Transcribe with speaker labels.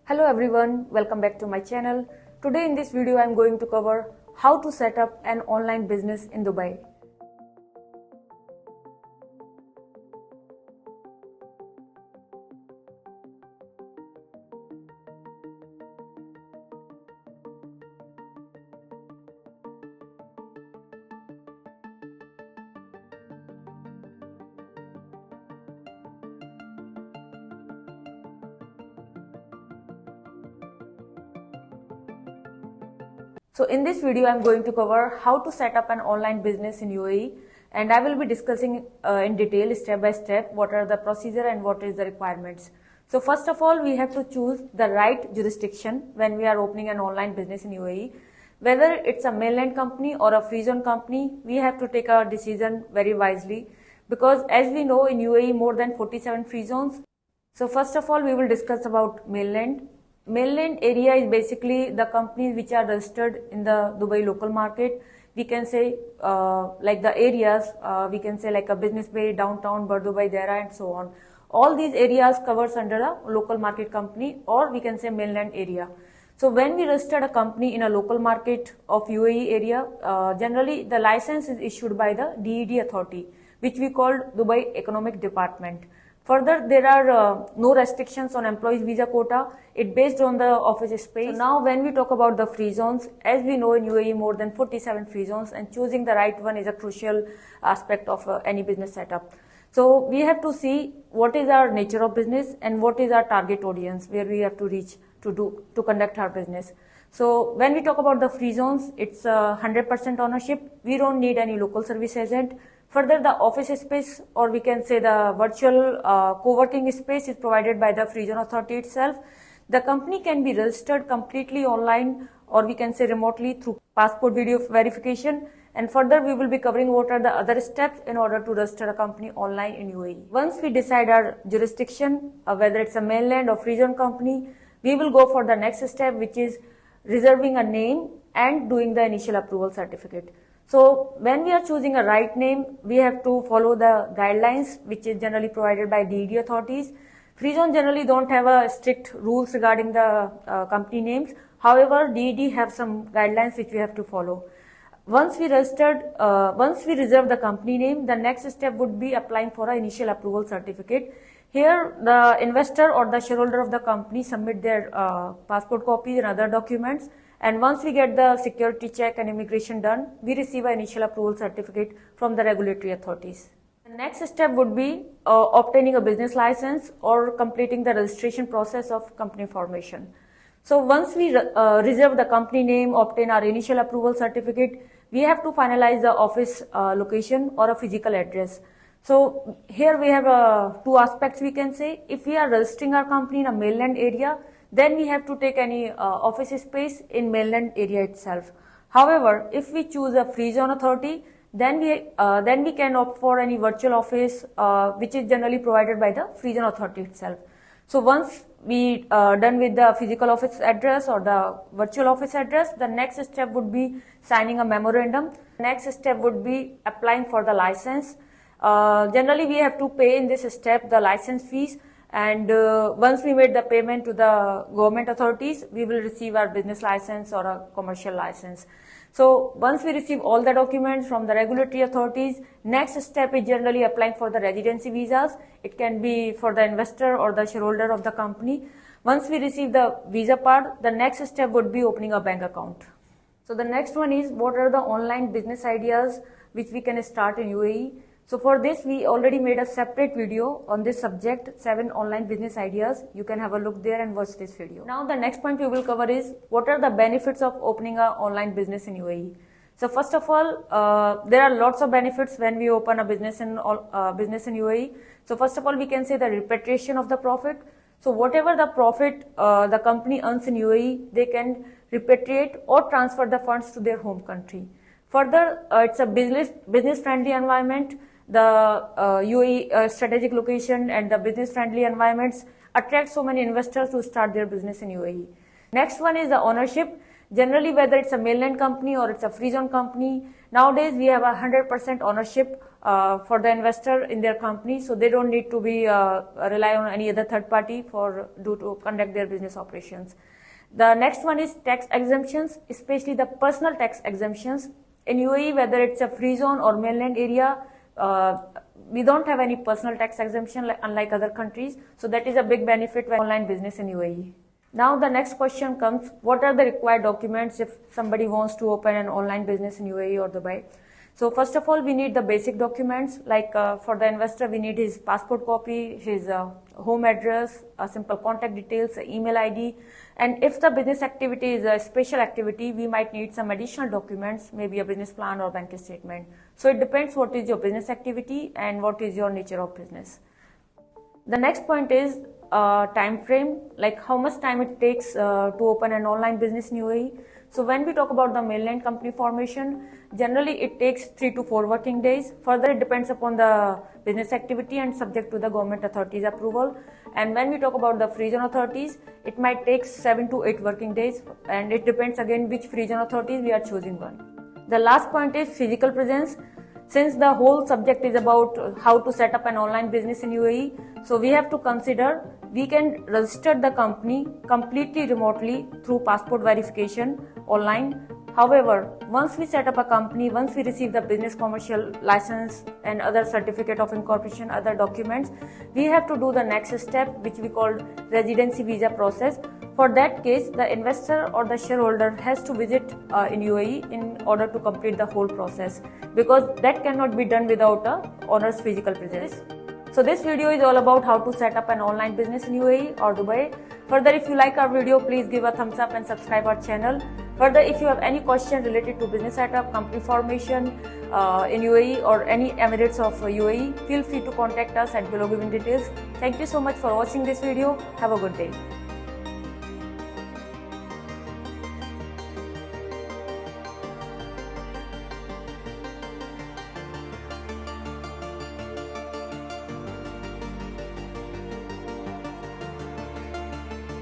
Speaker 1: Hello everyone, welcome back to my channel. Today in this video I am going to cover how to set up an online business in Dubai. So in this video, I'm going to cover how to set up an online business in UAE, and I will be discussing in detail step by step what are the procedure and what is the requirements. So first of all, we have to choose the right jurisdiction when we are opening an online business in UAE. Whether it's a mainland company or a free zone company, we have to take our decision very wisely because as we know in UAE more than 47 free zones. So first of all, we will discuss about mainland. Mainland area is basically the companies which are registered in the Dubai local market. We can say like the areas, we can say like a Business Bay, Downtown, Dubai, Deira and so on. All these areas covers under a local market company, or we can say mainland area. So when we register a company in a local market of UAE area, generally the license is issued by the DED authority, which we call Dubai Economic Department. Further, there are no restrictions on employees visa quota. It based on the office space. So now when we talk about the free zones, as we know in UAE more than 47 free zones, and choosing the right one is a crucial aspect of any business setup. So we have to see what is our nature of business and what is our target audience where we have to reach to conduct our business. So when we talk about the free zones, it's 100% ownership. We don't need any local service agent. Further, the office space, or we can say the virtual co-working space, is provided by the free zone authority itself. The company can be registered completely online, or we can say remotely through passport video verification. And further, we will be covering what are the other steps in order to register a company online in UAE. Once we decide our jurisdiction, whether it's a mainland or free zone company, we will go for the next step, which is reserving a name and doing the initial approval certificate. So when we are choosing a right name, we have to follow the guidelines which is generally provided by DED authorities. Free zone generally don't have a strict rules regarding the company names. However, DED have some guidelines which we have to follow. Once we reserve the company name, the next step would be applying for an initial approval certificate. Here, the investor or the shareholder of the company submit their passport copies and other documents. And once we get the security check and immigration done, we receive an initial approval certificate from the regulatory authorities. The next step would be obtaining a business license or completing the registration process of company formation. So once we reserve the company name, obtain our initial approval certificate, we have to finalize the office location or a physical address. So here we have two aspects we can say. If we are registering our company in a mainland area, then we have to take any office space in mainland area itself. However, if we choose a free zone authority, then we can opt for any virtual office which is generally provided by the free zone authority itself. So once we done with the physical office address or the virtual office address, the next step would be signing a memorandum. Next step would be applying for the license. Generally, we have to pay in this step the license fees. And once we made the payment to the government authorities, we will receive our business license or a commercial license. So once we receive all the documents from the regulatory authorities, next step is generally applying for the residency visas. It can be for the investor or the shareholder of the company. Once we receive the visa part, the next step would be opening a bank account. So the next one is what are the online business ideas which we can start in UAE. So for this, we already made a separate video on this subject, 7 online business ideas. You can have a look there and watch this video. Now the next point we will cover is what are the benefits of opening an online business in UAE. So first of all, there are lots of benefits when we open a business in UAE. So first of all, we can say the repatriation of the profit. So whatever the profit the company earns in UAE, they can repatriate or transfer the funds to their home country. Further, it's a business friendly environment. The UAE strategic location and the business friendly environments attract so many investors to start their business in UAE. Next one is the ownership. Generally, whether it's a mainland company or it's a free zone company, nowadays we have 100% ownership for the investor in their company, so they don't need to be rely on any other third party to conduct their business operations. The next one is tax exemptions, especially the personal tax exemptions. In UAE, whether it's a free zone or mainland area, we don't have any personal tax exemption unlike other countries. So that is a big benefit when online business in UAE. Now the next question comes, what are the required documents if somebody wants to open an online business in UAE or Dubai? So first of all, we need the basic documents, like for the investor, we need his passport copy, his home address, a simple contact details, email ID. And if the business activity is a special activity, we might need some additional documents, maybe a business plan or bank statement. So it depends what is your business activity and what is your nature of business. The next point is time frame, like how much time it takes to open an online business in UAE. So when we talk about the mainland company formation, generally it takes 3 to 4 working days. Further, it depends upon the business activity and subject to the government authorities approval. And when we talk about the free zone authorities, it might take 7 to 8 working days, and it depends again which free zone authorities we are choosing one. The last point is physical presence. Since the whole subject is about how to set up an online business in UAE, so we have to consider we can register the company completely remotely through passport verification online. However, once we set up a company, once we receive the business commercial license and other certificate of incorporation, other documents, we have to do the next step, which we call residency visa process. For that case, the investor or the shareholder has to visit in UAE in order to complete the whole process, because that cannot be done without a owner's physical presence. So this video is all about how to set up an online business in UAE or Dubai. Further, if you like our video, please give a thumbs up and subscribe our channel. Further, if you have any question related to business setup, company formation in UAE or any Emirates of UAE, feel free to contact us at below given details. Thank you so much for watching this video. Have a good day.